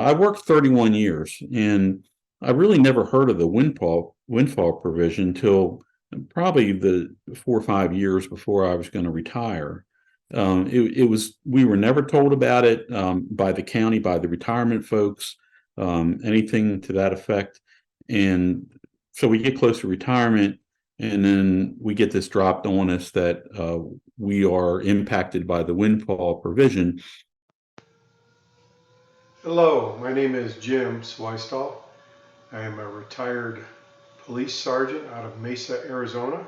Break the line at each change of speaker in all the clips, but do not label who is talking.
I worked 31 years, and I really never heard of the windfall provision until probably the 4 or 5 years before I was going to retire. We were never told about it by the county, by the retirement folks, anything to that effect. And so we get close to retirement, and then we get this dropped on us that we are impacted by the windfall provision.
Hello, my name is Jim Swystall. I am a retired police sergeant out of Mesa, Arizona.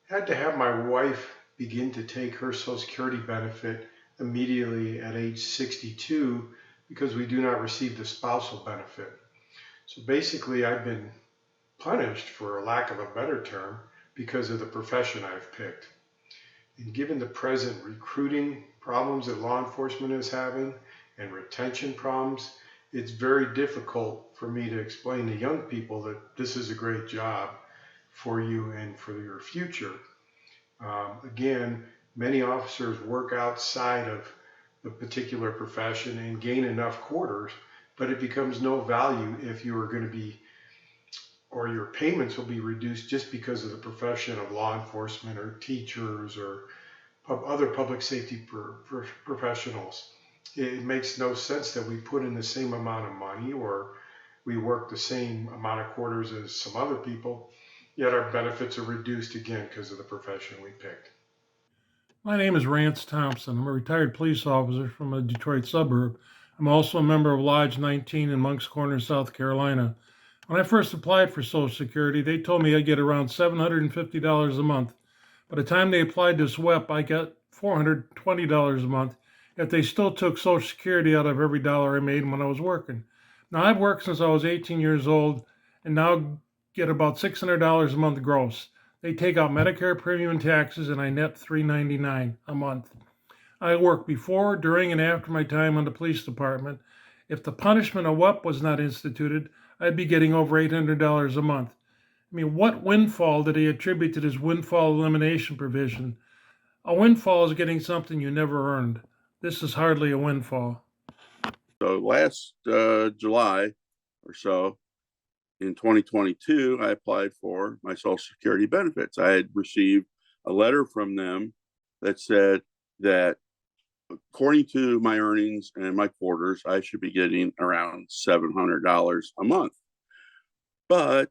I had to have my wife begin to take her Social Security benefit immediately at age 62 because we do not receive the spousal benefit. So basically, I've been punished, for a lack of a better term, because of the profession I've picked. And given the present recruiting problems that law enforcement is having and retention problems, it's very difficult for me to explain to young people that this is a great job for you and for your future. Again, many officers work outside of the particular profession and gain enough quarters, but it becomes no value if you are going to be, or your payments will be reduced just because of the profession of law enforcement or teachers or other public safety professionals. It makes no sense that we put in the same amount of money or we work the same amount of quarters as some other people, yet our benefits are reduced again because of the profession we picked.
My name is Rance Thompson. I'm a retired police officer from a Detroit suburb. I'm also a member of Lodge 19 in Moncks Corner, South Carolina. When I first applied for Social Security, they told me I'd get around $750 a month. By the time they applied this WEP, I got $420 a month, yet they still took Social Security out of every dollar I made when I was working. Now, I've worked since I was 18 years old and now get about $600 a month gross. They take out Medicare premium and taxes, and I net $399 a month. I work before, during, and after my time on the police department. If the punishment of WEP was not instituted, I'd be getting over $800 a month. I mean, what windfall did he attribute to this windfall elimination provision? A windfall is getting something you never earned. This is hardly a windfall.
So last July or so, in 2022, I applied for my Social Security benefits. I had received a letter from them that said that according to my earnings and my quarters, I should be getting around $700 a month. But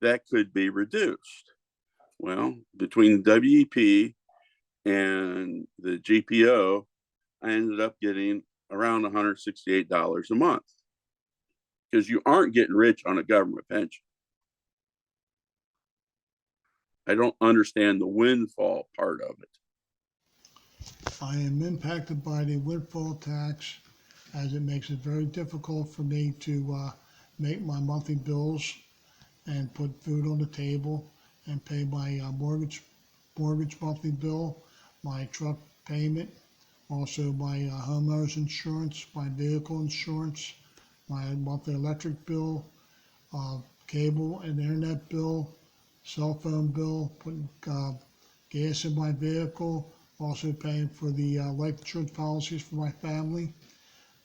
that could be reduced. Well, between the WEP and the GPO, I ended up getting around $168 a month, because you aren't getting rich on a government pension. I don't understand the windfall part of it.
I am impacted by the windfall tax, as it makes it very difficult for me to make my monthly bills and put food on the table and pay my mortgage monthly bill, my truck payment, also my homeowner's insurance, my vehicle insurance, my monthly electric bill, cable and internet bill, cell phone bill, putting gas in my vehicle, also paying for the life insurance policies for my family.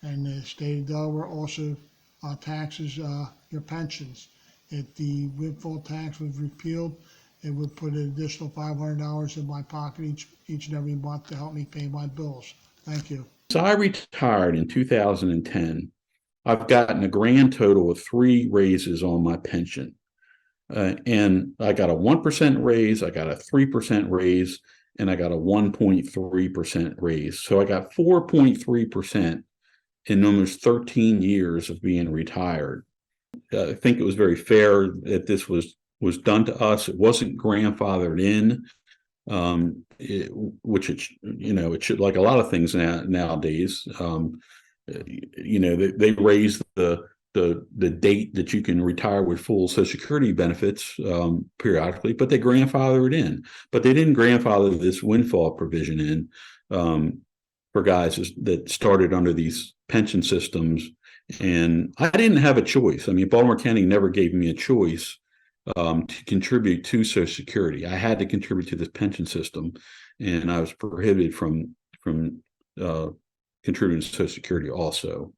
And the state of Delaware also taxes your pensions. If the windfall tax was repealed, it would put an additional $500 in my pocket each and every month to help me pay my bills. Thank you.
So I retired in 2010. I've gotten a grand total of 3 raises on my pension. And I got a 1% raise, I got a 3% raise, and I got a 1.3% raise. So I got 4.3% in almost 13 years of being retired. I think it was very fair that this was done to us. It wasn't grandfathered in, which it should, like a lot of things nowadays. They raised the date that you can retire with full Social Security benefits periodically, but they grandfather it in. But they didn't grandfather this windfall provision in for guys that started under these pension systems. And I didn't have a choice. I mean, Baltimore County never gave me a choice to contribute to Social Security. I had to contribute to this pension system, and I was prohibited from contributing to Social Security also.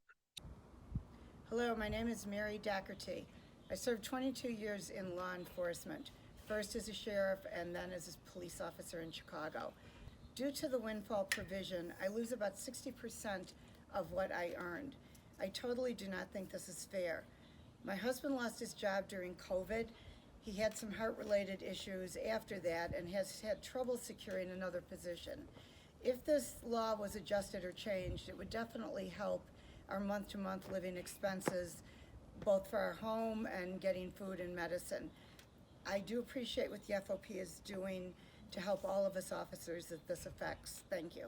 Hello, my name is Mary Daugherty. I served 22 years in law enforcement, first as a sheriff and then as a police officer in Chicago. Due to the windfall provision, I lose about 60% of what I earned. I totally do not think this is fair. My husband lost his job during COVID. He had some heart-related issues after that and has had trouble securing another position. If this law was adjusted or changed, it would definitely help our month-to-month living expenses, both for our home and getting food and medicine. I do appreciate what the FOP is doing to help all of us officers that this affects. Thank you.